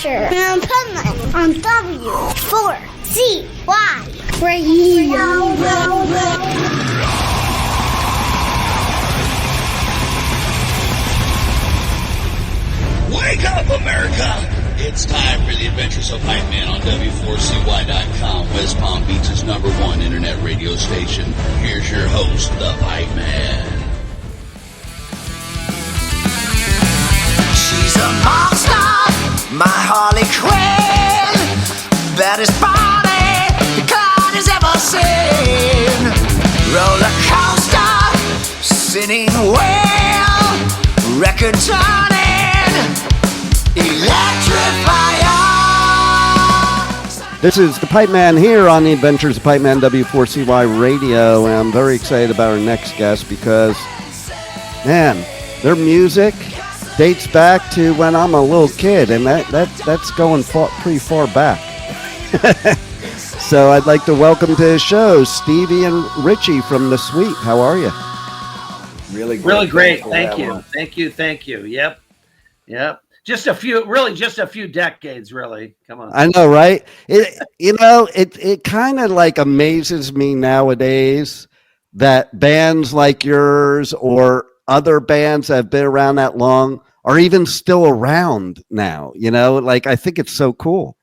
Adventure of Pipeman on W4CY Radio. Wake up, America! It's time for the Adventures of Pipeman on W4CY.com, West Palm Beach's #1 internet radio station. Here's your host, the Pipeman. She's a monster, my Harley Quinn, baddest body God has ever seen. Roller coaster, spinning wheel, record turning, electrify. This is the Pipeman here on the Adventures of Pipeman W4CY Radio, and I'm very excited about our next guest because, man, their music dates back to when I'm a little kid, and that's going pretty far back. So I'd like to welcome to the show Stevie and Richie from The Suite. How are you? Really great. Thank you. Yep. Just a few decades, really. Come on. I know, right? It kind of like amazes me nowadays that bands like yours or other bands that have been around that long are even still around now. Like, I think it's so cool.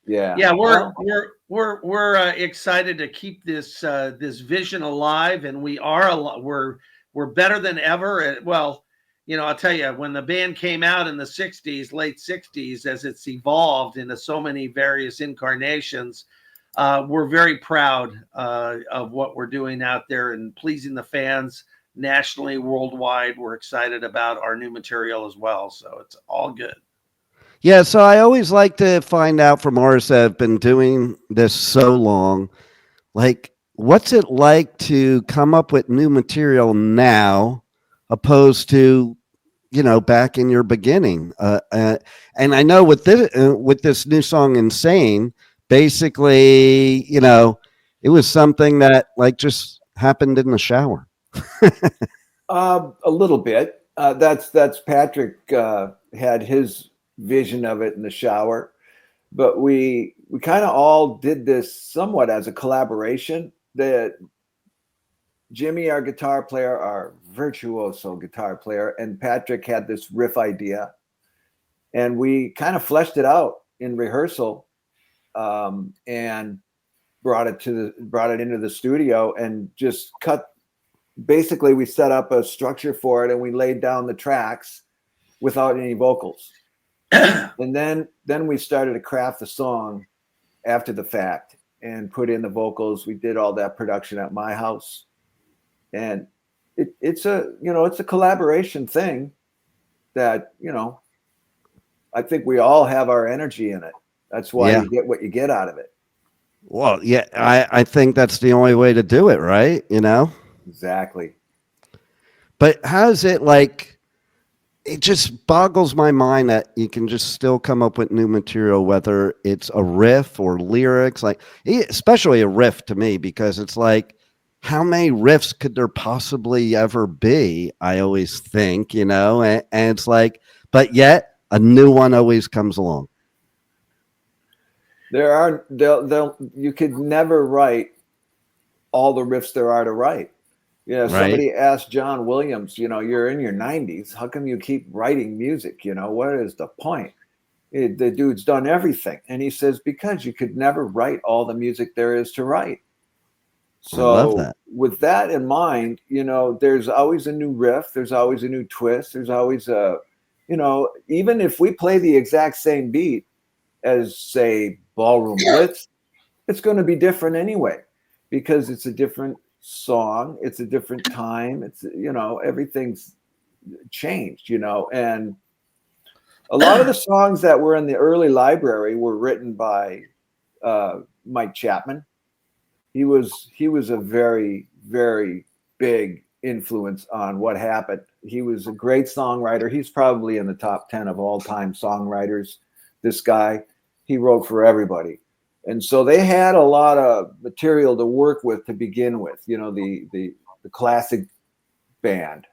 Yeah. We're excited to keep this vision alive, and we're better than ever. Well, I'll tell you, when the band came out in the 60s, late 60s, as it's evolved into so many various incarnations, we're very proud of what we're doing out there and pleasing the fans nationally, worldwide. We're excited about our new material as well. So it's all good. Yeah, so I always like to find out from artists that have been doing this so long, like, what's it like to come up with new material now opposed to, back in your beginning? And I know with this new song, Insane, basically, it was something that like just happened in the shower. A little bit. That's Patrick had his vision of it in the shower, but we kind of all did this somewhat as a collaboration. That Jimmy, our guitar player, our virtuoso guitar player, and Patrick had this riff idea, and we kind of fleshed it out in rehearsal, and brought it into the studio and just cut. Basically, we set up a structure for it, and we laid down the tracks without any vocals. And then we started to craft the song after the fact and put in the vocals. We did all that production at my house, and it's a collaboration thing that, I think we all have our energy in it. That's why you get what you get out of it. Well, yeah, I think that's the only way to do it, right? Exactly. But how's it like? It just boggles my mind that you can just still come up with new material, whether it's a riff or lyrics, like especially a riff to me, because it's like, how many riffs could there possibly ever be? I always think, and it's like, but yet a new one always comes along. You could never write all the riffs there are to write. Somebody asked John Williams, you're in your 90s. How come you keep writing music? What is the point? The dude's done everything. And he says, because you could never write all the music there is to write. So I love that. With that in mind, there's always a new riff. There's always a new twist. There's always even if we play the exact same beat as, say, Ballroom Blitz, it's going to be different anyway, because it's a different song, it's a different time, it's everything's changed, and a lot of the songs that were in the early library were written by Mike Chapman. He was a very, very big influence on what happened. He was a great songwriter. He's probably in the top 10 of all time songwriters. This guy, he wrote for everybody. And so they had a lot of material to work with to begin with, the classic band.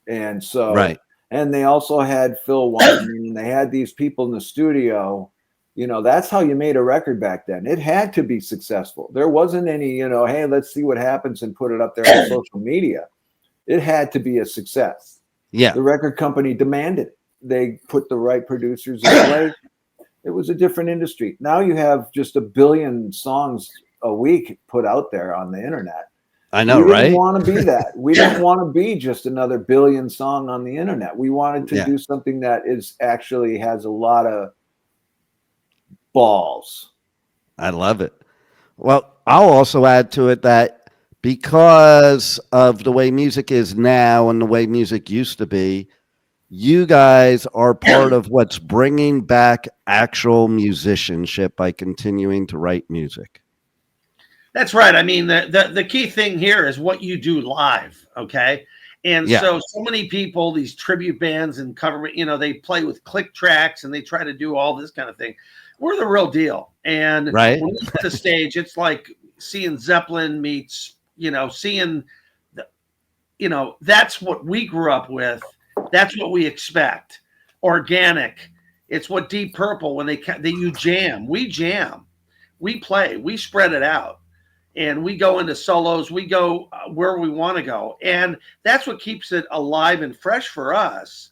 And so and they also had Phil Weinman, and they had these people in the studio. You know, that's how you made a record back then. It had to be successful. There wasn't any, you know, hey, let's see what happens and put it up there on social media. It had to be a success. Yeah. The record company demanded it. They put the right producers in place. It was a different industry. Now you have just 1 billion songs a week put out there on the internet. I know, we right? didn't want to be that. We didn't want to be just another billion song on the internet. We wanted to do something that is actually has a lot of balls. I love it. Well, I'll also add to it that because of the way music is now and the way music used to be, you guys are part of what's bringing back actual musicianship by continuing to write music. That's right. I mean, the key thing here is what you do live, okay? And so many people, these tribute bands and cover, you know, they play with click tracks and they try to do all this kind of thing. We're the real deal. And when we hit the stage, it's like seeing Zeppelin meets, you know, that's what we grew up with. That's what we expect. Organic. It's what Deep Purple, when you jam. We jam. We play. We spread it out. And we go into solos. We go where we want to go. And that's what keeps it alive and fresh for us.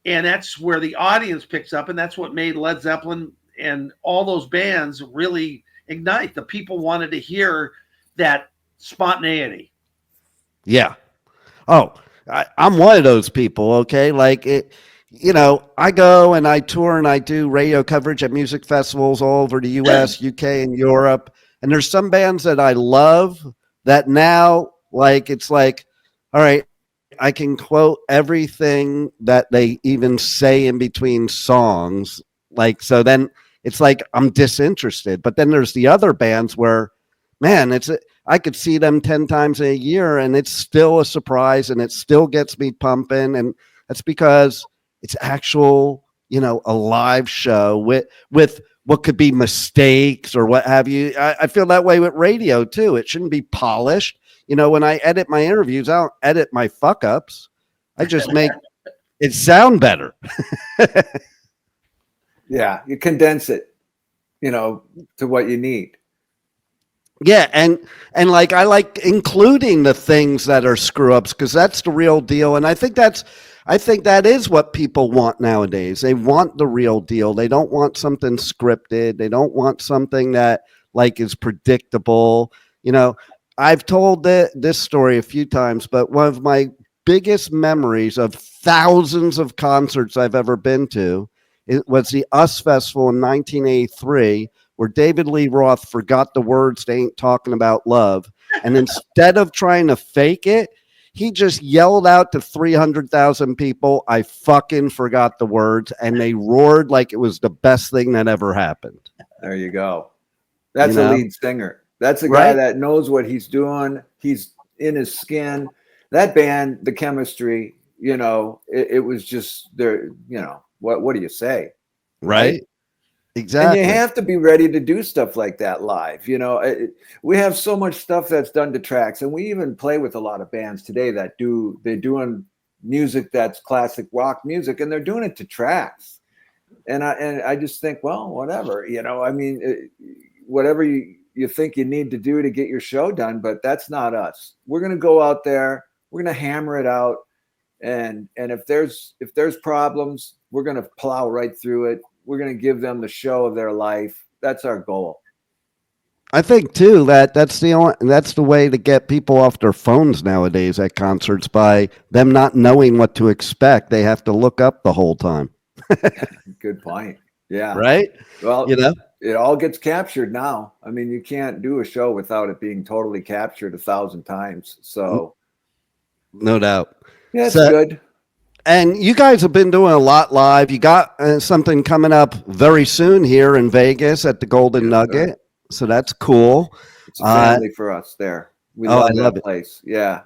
And that's where the audience picks up. And that's what made Led Zeppelin and all those bands really ignite. The people wanted to hear that spontaneity. Yeah. Oh, I'm one of those people. Okay. Like it, you know, I go and I tour and I do radio coverage at music festivals all over the US, UK, and Europe. And there's some bands that I love that now, like, it's like, all right, I can quote everything that they even say in between songs. Like, so then it's like I'm disinterested. But then there's the other bands where, man, I could see them 10 times a year and it's still a surprise and it still gets me pumping. And that's because it's actual, you know, a live show with what could be mistakes or what have you. I feel that way with radio too. It shouldn't be polished. You know, when I edit my interviews, I don't edit my fuck ups. I just make it sound better. Yeah, you condense it, you know, to what you need. Yeah, and like I like including the things that are screw ups because that's the real deal. And I think that is what people want nowadays. They want the real deal. They don't want something scripted. They don't want something that like is predictable. You know, I've told this story a few times, but one of my biggest memories of thousands of concerts I've ever been to, it was the US Festival in 1983, where David Lee Roth forgot the words "They Ain't Talking About Love." And instead of trying to fake it, he just yelled out to 300,000 people, "I fucking forgot the words." And they roared like it was the best thing that ever happened. There you go. That's a lead singer. That's a guy that knows what he's doing. He's in his skin. That band, the chemistry, you know, it was just there, you know, what do you say? Right? Exactly. And you have to be ready to do stuff like that live. You know, we have so much stuff that's done to tracks, and we even play with a lot of bands today that they're doing music that's classic rock music, and they're doing it to tracks. And I just think, well, whatever, you know, I mean, whatever you think you need to do to get your show done, but that's not us. We're going to go out there, we're going to hammer it out. And if there's problems, we're going to plow right through it. We're going to give them the show of their life. That's our goal. I think too that's the way to get people off their phones nowadays at concerts, by them not knowing what to expect. They have to look up the whole time. Good point. Yeah. Right. Well, you know, it all gets captured now. I mean, you can't do a show without it being totally captured 1,000 times. So, no doubt. Yeah, it's good. And you guys have been doing a lot live. You got something coming up very soon here in Vegas at the Golden Nugget. So that's cool. It's a family for us there. We love that place. Yeah.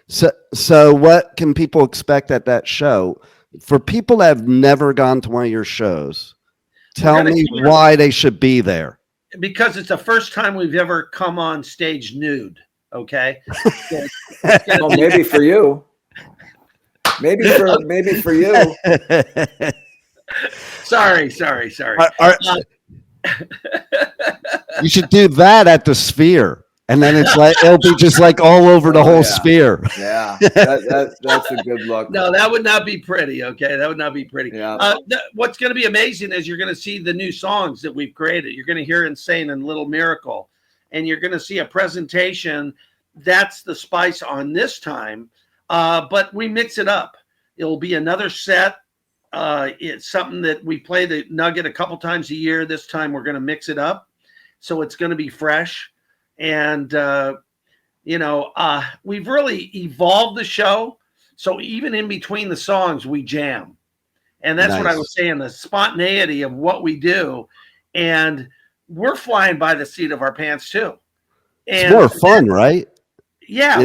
So what can people expect at that show? For people that have never gone to one of your shows, tell me why they should be there. Because it's the first time we've ever come on stage nude. Okay. Well, maybe for you. maybe for you. Sorry. You should do that at the Sphere, and then it'll be just like all over the whole Sphere. Yeah, that's a good look. No, that would not be pretty. Okay, that would not be pretty. Yeah. What's going to be amazing is you're going to see the new songs that we've created. You're going to hear "Insane" and "Little Miracle," and you're going to see a presentation. That's the spice on this time, but we mix it up. It'll be another set. It's something that we play the Nugget a couple times a year. This time we're going to mix it up, so it's going to be fresh. And we've really evolved the show. So even in between the songs, we jam, and that's what I was saying. The spontaneity of what we do, and we're flying by the seat of our pants too. And it's more fun, right? Yeah,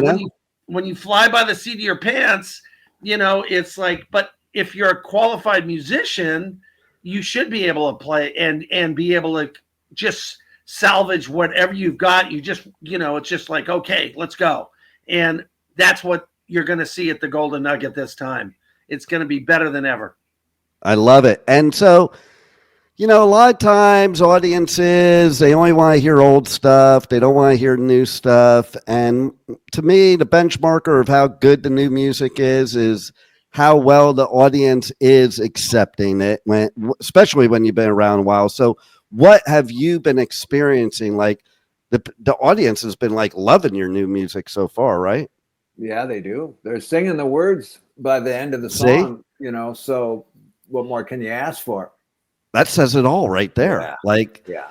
when you fly by the seat of your pants, it's like. But if you're a qualified musician, you should be able to play and be able to just salvage whatever you've got. You just, it's just like, okay, let's go. And that's what you're going to see at the Golden Nugget this time. It's going to be better than ever. I love it. And so, a lot of times audiences, they only want to hear old stuff. They don't want to hear new stuff. And to me, the benchmarker of how good the new music is how well the audience is accepting it, especially when you've been around a while. So what have you been experiencing? Like the audience has been like loving your new music so far, right? Yeah, they do. They're singing the words by the end of the song, so what more can you ask for? That says it all right there. Yeah.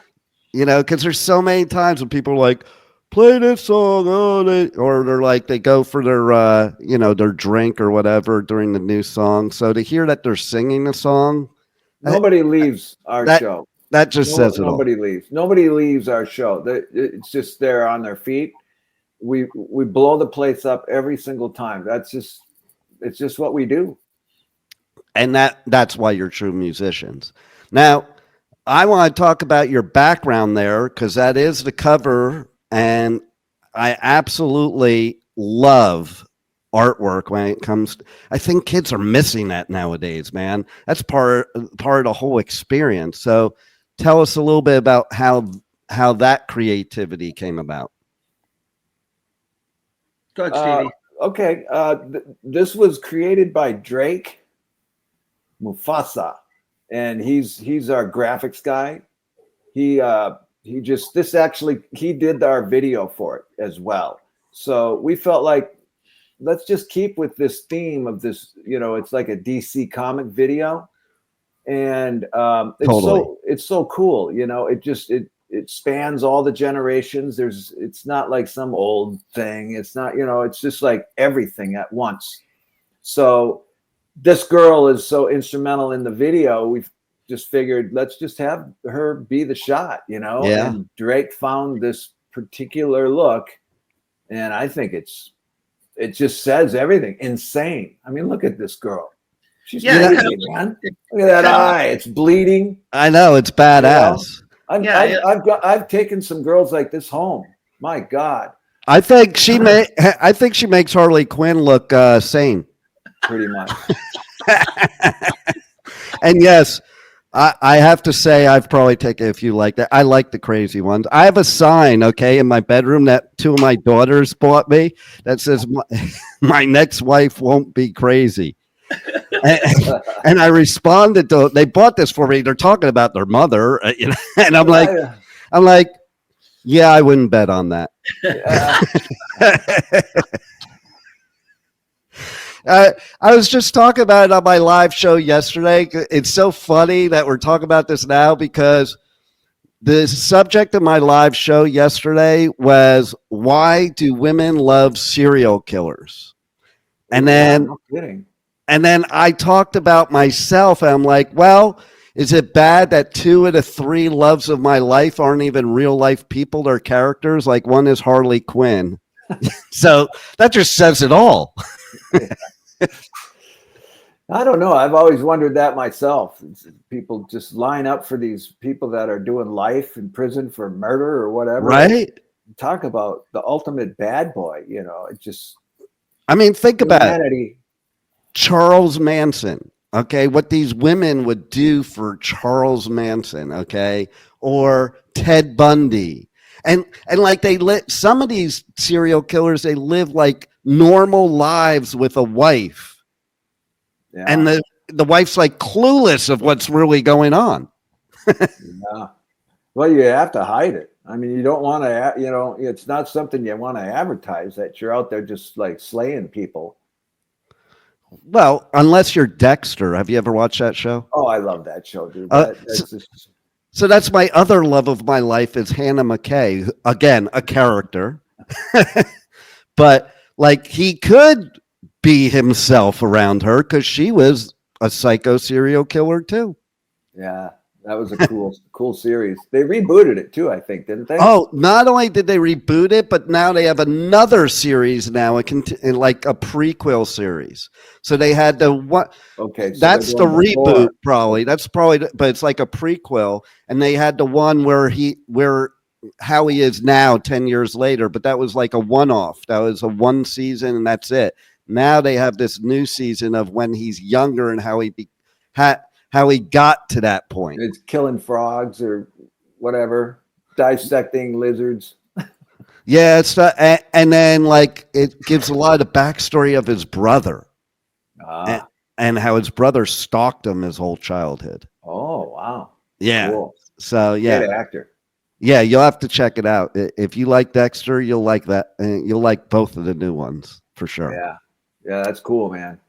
Because there's so many times when people are like, play this song, or they're like, they go for their, their drink or whatever during the new song. So to hear that they're singing the song. Nobody leaves our show. That just says it all. Nobody leaves. Nobody leaves our show. It's just they're on their feet. We blow the place up every single time. It's just what we do. And that's why you're true musicians. Now, I want to talk about your background there, because that is the cover, and I absolutely love artwork when it comes to, I think kids are missing that nowadays, man. That's part of the whole experience. So tell us a little bit about how that creativity came about. Go ahead, Stevie. Okay. This was created by Drake Mufasa, and he's our graphics guy. He did our video for it as well. So we felt like, let's just keep with this theme of this, it's like a DC comic video. And it's so cool. It spans all the generations. It's not like some old thing. It's not, it's just like everything at once. So this girl is so instrumental in the video. We've just figured, let's just have her be the shot, Yeah. And Drake found this particular look, and I think it just says everything. Insane. I mean, look at this girl. She's bleeding, man. Look at that eye. It's bleeding. I know, it's badass. I've taken some girls like this home. My God. I think she makes Harley Quinn look sane. Pretty much. And yes, I have to say I've probably taken a few like that. I like the crazy ones. I have a sign, in my bedroom that two of my daughters bought me that says my next wife won't be crazy. And I responded to, they bought this for me. They're talking about their mother, and I'm like, yeah, I wouldn't bet on that. I was just talking about it on my live show yesterday. It's so funny that we're talking about this now, because the subject of my live show yesterday was, why do women love serial killers? And then, no kidding. And then I talked about myself, and I'm like, well, is it bad that 2 of the 3 loves of my life aren't even real life people? They're characters. Like, one is Harley Quinn. So that just says it all. I don't know. I've always wondered that myself. People just line up for these people that are doing life in prison for murder or whatever. Right. Talk about the ultimate bad boy. It just. I mean, think about it. Charles Manson. Okay, what these women would do for Charles Manson. Okay, or Ted Bundy, and like some of these serial killers, they live like normal lives with a wife, and the wife's like clueless of what's really going on. Yeah. Well, you have to hide it. I mean, you don't want to, it's not something you want to advertise that you're out there just like slaying people. Well, unless you're Dexter. Have you ever watched that show? Oh, I love that show, dude. So that's my other love of my life is Hannah McKay. Again, a character. But like he could be himself around her because she was a psycho serial killer too. Yeah, that was a cool series. They rebooted it too, I think, didn't they? Oh, not only did they reboot it, but now they have another series now, like a prequel series. So they had the what? Okay, so that's the reboot, probably. That's probably, but it's like a prequel, and they had the one where how he is now 10 years later, but that was like a one-off. That was a one season, and that's it. Now they have this new season of when he's younger and how he got to that point. It's killing frogs or whatever, dissecting lizards. Yeah, it's and then like it gives a lot of backstory of his brother, and how his brother stalked him his whole childhood. Oh wow! Yeah. Cool. So yeah, great actor. Yeah, you'll have to check it out. If you like Dexter, you'll like that, and you'll like both of the new ones for sure. Yeah, that's cool, man.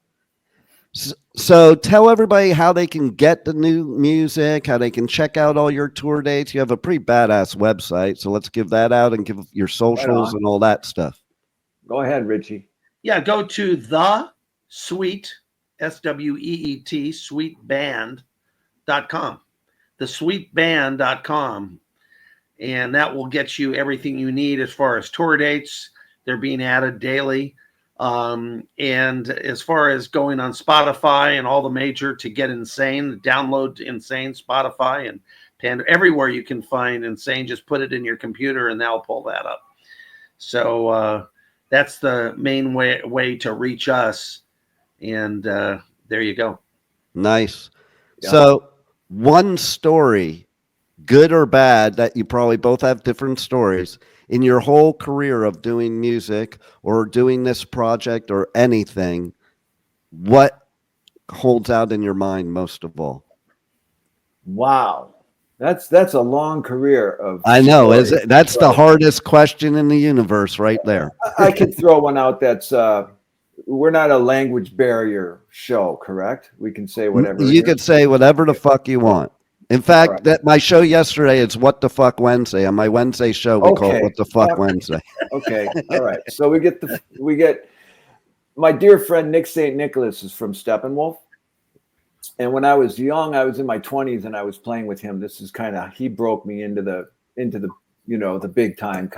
So tell everybody how they can get the new music, how they can check out all your tour dates. You have a pretty badass website, so let's give that out and give your socials and all that stuff. Go ahead, Richie. Yeah, go to the Sweet, SWEET, sweetband.com. thesweetband.com. And that will get you everything you need as far as tour dates. They're being added daily. And as far as going on Spotify and all the major to get Insane, download Insane, Spotify and Panda, everywhere you can find Insane, just put it in your computer and that'll pull that up. So that's the main way to reach us. And there you go. Nice. Yeah. So one story, good or bad, that you probably both have different stories in your whole career of doing music or doing this project or anything, what holds out in your mind most of all? Wow. That's a long career of I know, stories. That's the hardest question in the universe right there. I could throw one out that's we're not a language barrier show, correct? We can say whatever. You could say whatever the fuck you want. In fact, that my show yesterday is What the Fuck Wednesday. On my Wednesday show, we call it What the Fuck Wednesday. Okay, all right. So we get my dear friend Nick St. Nicholas is from Steppenwolf, and when I was young, I was in my 20s, and I was playing with him. This is he broke me into the the big time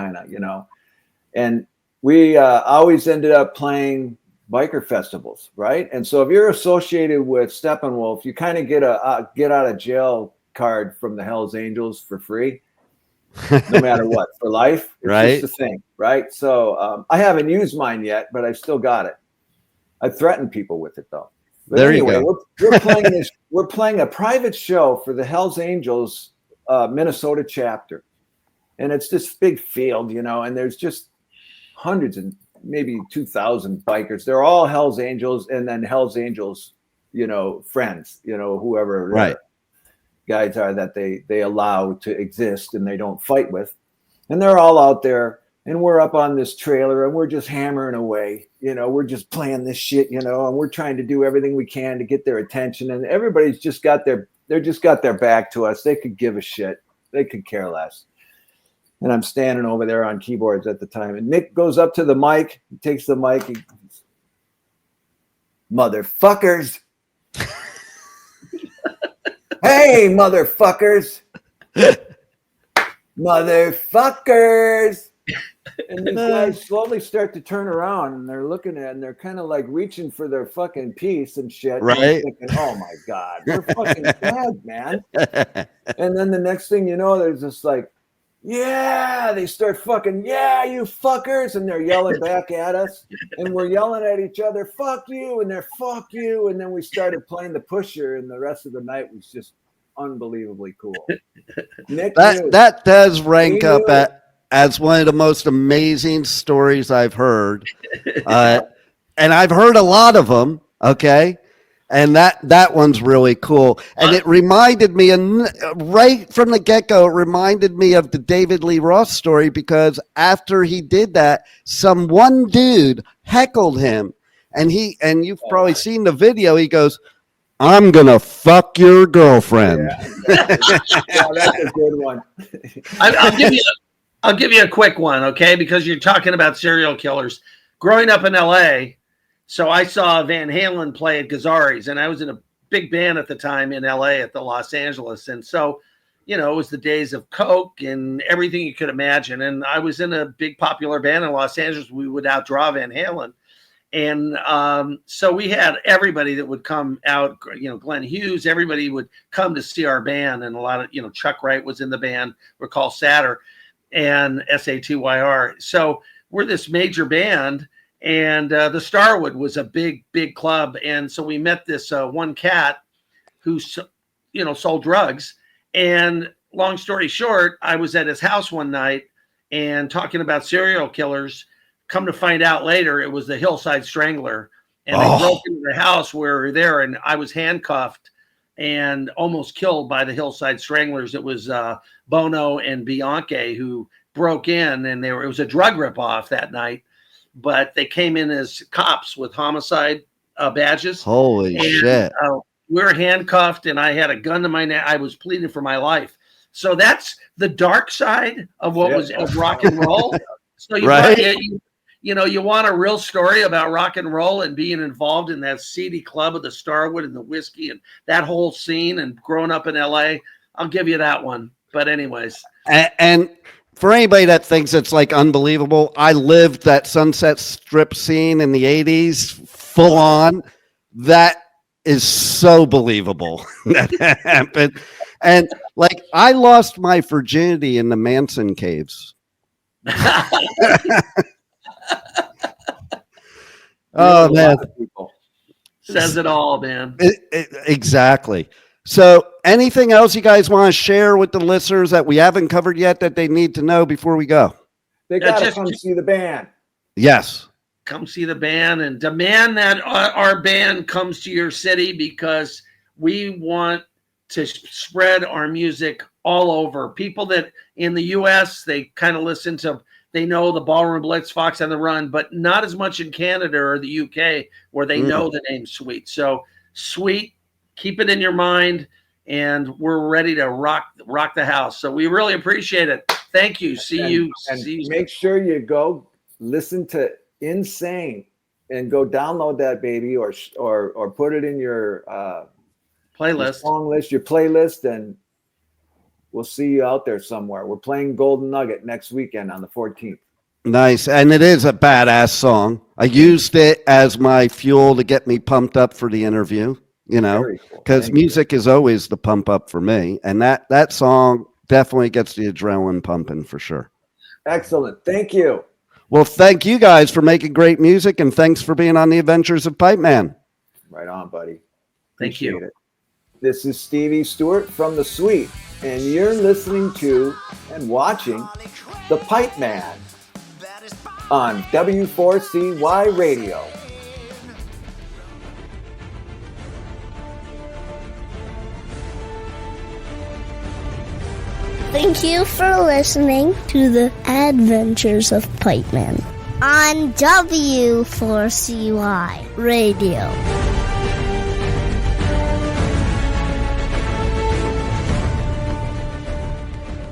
and we always ended up playing biker festivals, right? And so if you're associated with Steppenwolf, you kind of get a get out of jail card from the Hells Angels for free, no matter what, for life. It's right. Just a thing, right? So I haven't used mine yet, but I still got it. I threatened people with it though. But there anyway, you go. We're playing a private show for the Hells Angels Minnesota chapter, and it's this big field, and there's just hundreds and maybe 2,000 bikers. They're all Hells Angels, and then Hells Angels, friends, whoever right. guys are that they allow to exist and they don't fight with. And they're all out there, and we're up on this trailer, and we're just hammering away. We're just playing this shit, and we're trying to do everything we can to get their attention. And everybody's just got their back to us. They could give a shit. They could care less. And I'm standing over there on keyboards at the time. And Nick goes up to the mic. He takes the mic. He goes, motherfuckers. Hey, motherfuckers. Motherfuckers. And these guys slowly start to turn around, and they're looking at, and they're kind of like reaching for their fucking piece and shit. Right. And thinking, oh my God, we're fucking bad, man. And then the next thing you know, there's this like, yeah, they start fucking, yeah, you fuckers. And they're yelling back at us. And we're yelling at each other, fuck you. And they're fuck you. And then we started playing the Pusher. And the rest of the night was just unbelievably cool. Nick that does rank up as one of the most amazing stories I've heard. And I've heard a lot of them. Okay. And that one's really cool. And it reminded me, right from the get-go, it reminded me of the David Lee Roth story, because after he did that, some one dude heckled him. And you've probably seen the video, he goes, "I'm going to fuck your girlfriend." Yeah, that's a good one. I'll give you a quick one, okay? Because you're talking about serial killers. Growing up in L.A., so I saw Van Halen play at Gazzari's, and I was in a big band at the time in LA at the Los Angeles. And so, it was the days of Coke and everything you could imagine. And I was in a big popular band in Los Angeles. We would outdraw Van Halen. And so we had everybody that would come out, Glenn Hughes, everybody would come to see our band. And a lot of, Chuck Wright was in the band, Recall Satter, and SATYR. So we're this major band. And the Starwood was a big, big club. And so we met this one cat who, sold drugs. And long story short, I was at his house one night and talking about serial killers. Come to find out later, it was the Hillside Strangler. And they broke into the house where we were there. And I was handcuffed and almost killed by the Hillside Stranglers. It was Bono and Bianchi who broke in. And it was a drug ripoff that night. But they came in as cops with homicide badges. Holy shit. We're handcuffed, and I had a gun to my neck. I was pleading for my life. So that's the dark side of what was of rock and roll. So you want a real story about rock and roll and being involved in that seedy club of the Starwood and the whiskey and that whole scene and growing up in LA. I'll give you that one. But anyways. And for anybody that thinks it's like unbelievable, I lived that Sunset Strip scene in the 80s full on. That is so believable that happened. And like, I lost my virginity in the Manson caves. Oh, man. Says it all, man. Exactly. So anything else you guys want to share with the listeners that we haven't covered yet that they need to know before we go? They got to come see the band. Yes. Come see the band and demand that our band comes to your city, because we want to spread our music all over. People that in the U.S., they kind of listen to, they know the Ballroom Blitz, Fox on the Run, but not as much in Canada or the UK where they know the name Sweet. So Sweet, keep it in your mind, and we're ready to rock the house. So we really appreciate it. Thank you. See you. Make sure you go listen to Insane and go download that baby, or put it in your playlist, your song list, your playlist, and we'll see you out there somewhere. We're playing Golden Nugget next weekend on the 14th. Nice. And it is a badass song. I used it as my fuel to get me pumped up for the interview, because music is always the pump up for me. And that song definitely gets the adrenaline pumping for sure. Excellent. Thank you. Well, thank you guys for making great music, and thanks for being on the Adventures of Pipeman. Right on, buddy. Thank you. It. This is Stevie Stewart from The Suite, and you're listening to and watching The Pipeman on W4CY Radio. Thank you for listening to the Adventures of Pipeman on W4CY Radio.